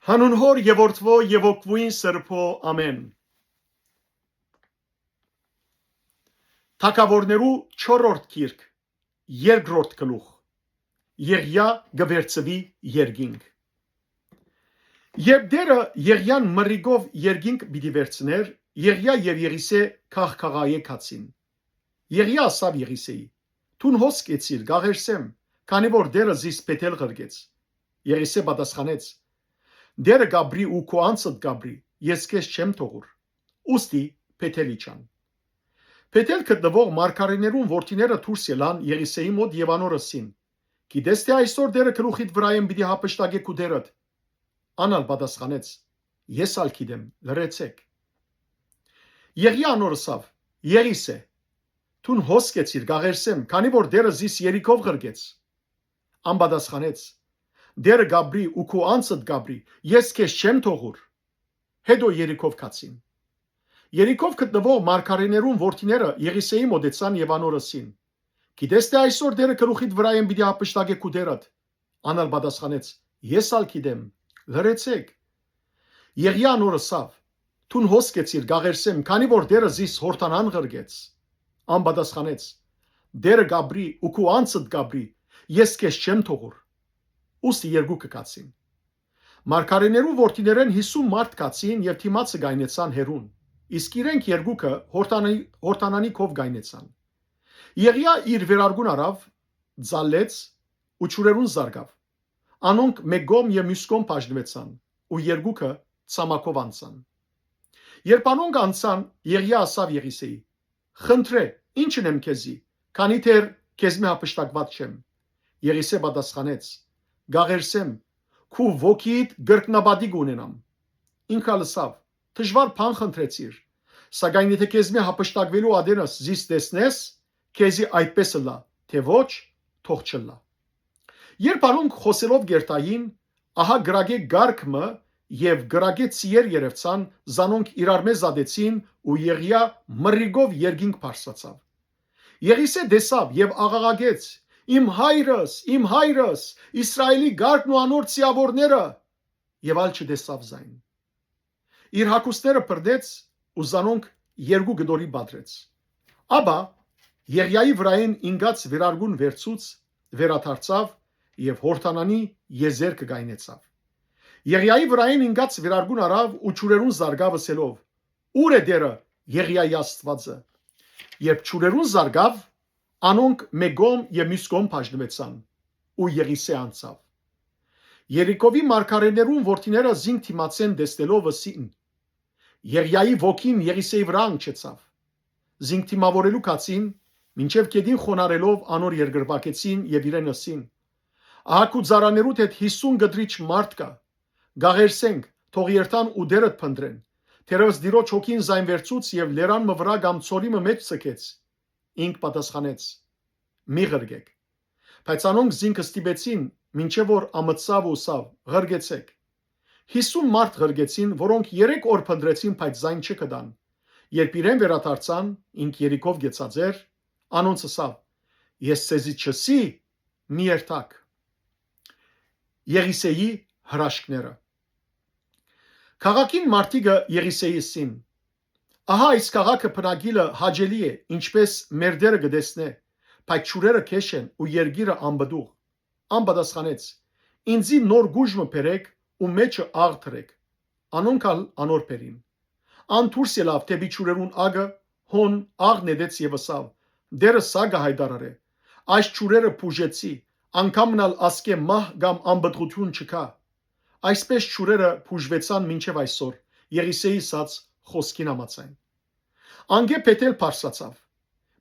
Հանուն Հոր եւ Որդվո եւ Օգվույն Սրբո ամեն։ Թագավորներու 4-րդ գիրք, 2-րդ գլուխ։ Եղիա գվերցվի երկինք։ Երբ դերը Եղիան մռիգով երկինք պիտի վերցներ, Եղիա եւ Եղիսե քաղաքաղայե կացին։ Եղիա ասավ Եղիսեի. «Տուն հոս կեցիր, գաղերսեմ, քանի որ դերը զիս պետել ղրգեց»։ Եղիսե պատասխանեց. «Դերը գաբրի ու քո անցդ գաբրի, ես քեզ չեմ թողուր»։ Ուստի պետել իջան։ Պետել գտնվող մարգարեներուն որդիները դուրս ելան Եղիսեի մոտ եւ անոր ասին. «Գիտես թե այսօր դերը գլուխիդ վրայեն պիտի հափշտակե քու դերդ»։ Անալ պատասխանեց. «Ես ալ գիտեմ, լրեցեք»։ Եղիա անոր ասավ. «Եղիսե, տուն հոս կեցիր, գաղերսեմ, քանի որ դերը զիս Երիքով ղրգեց»։ Ան պատասխանեց. «Դերը գաբրի ու քո անցդ գաբրի, ես քեզ չեմ թողուր»։ Հետո Երիքով կացին։ Երիքով գտնվող մարգարեներուն որդիները Եղիսեի մոտեցան եւ անոր ասին. «Գիտես թե այսօր դերը գլուխիդ վրայեն պիտի հափշտակե քու դերդ»։ Անալ պատասխանեց. «Ես ալ գիտեմ, լրեցեք»։ Եղիա անոր ասավ. «Տուն հոս կեցիր, գաղերսեմ, քանի որ դերը զիս հորտանան ղրգեց»։ Ան պատասխանեց. «Դերը գաբրի ու քու անցդ գաբրի, ես քեզ չեմ թողուր»։ Ուստի երկուքը կացին։ Մարգարեներու որդիներեն 50 մարդ կացին եւ թիմացը գայնեցան հերուն, իսկ իրենք երկուքը հորտանանի քով գայնեցան։ Եղիա իր վերարգուն արավ, ձալեց ու ճուրերուն զարգավ։ Անոնք մեկ կողմ եւ մյուս կողմ բաժնվեցան ու երկուքը ցամաքով անցան։ Երբ անոնք անցան, Եղիա ասավ Եղիսեի. «Խնդրե, ինչ ունեմ քեզի, քանի թեր քեզ մի հափշտակված չեմ»։ Եղիսե պատասխանեց. «Գաղերսեմ, քու ոգիդ գրկնաբադիկ ունենամ»։ Ինքը լսավ. «Դժվար բան խնդրեցիր, սակայն եթե քեզ մի հափշտակվելու ադենս զիս տեսնես, քեզի այդպես լա, թե ոչ, թող չլա»։ Երբ անոնք խոսելով գերտային, ահա գրագե գարկմը եւ գրագե ծիեր երևցան, զանոնք իրար մեզ ադեցին ու Եղիա մռիգով երկինք բարձրացավ։ Եղիսե դեսավ եւ աղաղագեց. «Իմ հայրս, Իսրայելի գարկն ու անոր ցիավորները»։ Եվ ալ չդեսավ զայն։ Իր հագուստները բռնեց ու զանոնք երկու գդորի բադրեց։ Աբա Եղիայի վրայեն ինգած վերարգուն վերցուց վերադարձավ եւ հորտանանի եզերքը գայնեցավ։ Եղիայի վրայեն ինգած վերարգուն արավ ու ճուրերուն զարգավ ասելով. «Ուր է դերը Եղիայի Աստվածը»։ Երբ ճուրերուն զարգավ, անոնք մեկ կողմ եւ մյուս կողմ բաժնվեցան ու Եղիսե անցավ։ Երիկովի մարգարեներուն որդիները զինք թիմացեն դեստելով ասին. Եղիայի ոգին Եղիսեի վրա ընկճեցավ։ Զինք թիմավորելու կացին, մինչև կեդին խոնարելով անոր երկրպագեցին եւ իրեն ասին. «Ահա քու ծառաներուդ հետ 50 գդրիչ մարդ կա, գաղերսենք, թող երթան ու դերդ փնտրեն, թերևս դիրոջ հոգին զայն վերցուց եւ լերան մը վրա կամ ծորի մը մեջ ցկեց»։ Ինք պատասխանեց. «Մի ղրգեք»։ Բայց անոնք զինքը ստիպեցին, մինչև որ ամծավ ու սավ, ղրգեցեք։ 50 մարդ ղրգեցին, որոնք 3 օր փնտրեցին, բայց զայն չկդան։ Երբ իրեն վերադարձան, ինք Երիքով գեցած էր, անոնց ասավ. «Ես ցեզի չսի, մի երթակ»։ Եղիսեի հրաշքները։ Քաղաքին մարդիկը Եղիսեյին. «Ահա այս քաղաքը բնակիլը հաջելի է, ինչպես մեր դերը գտեսնե, բայց ճուրերը քեշ են ու երգիրը անբդուղ»։ Ան պատասխանեց. «Ինձի նոր գուժմը բերեք ու մեջը աղ թրեք»։ Անոնք անոր բերին։ Ան դուրս ելավ թեպի ճուրերուն ագը, հոն աղ նետեց եւ ասավ. «Դերը սա գահայդարարե, այս ճուրերը բուժեցի, անգամնալ ասկե մահ կամ անբդղություն չկա»։ Այսպես ճուրերը բուժվեցան մինչև այսօր, Եղիսեի ասած խոսքին համաձայն։ Անգե պետել բարձրացավ։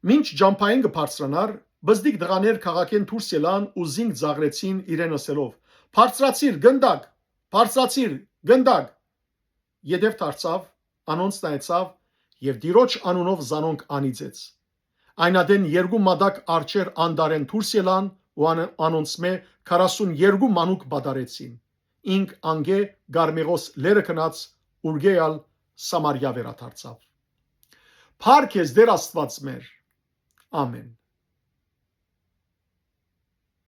Մինչ ջամփային կբարձրանար, բզդիկ դղաներ քաղաքեն դուրս ելան ու զինք ծաղրեցին իրեն ասելով. «Բարձրացիր, գնդակ, բարձրացիր, գնդակ»։ Յետև դարձավ, անոնց նայեցավ եւ դիրոջ անունով զանոնք անիծեց։ Այնադեն երկու մադակ արջեր անդարեն դուրս ելան ու անոնցմե 42 մանուկ բադարեցին։ Ինք անգե Գարմեղոս լերը կնաց ուրգեալ Սամարյա վերադարձավ։ Փառք ես Տեր Աստված մեր։ Ամեն։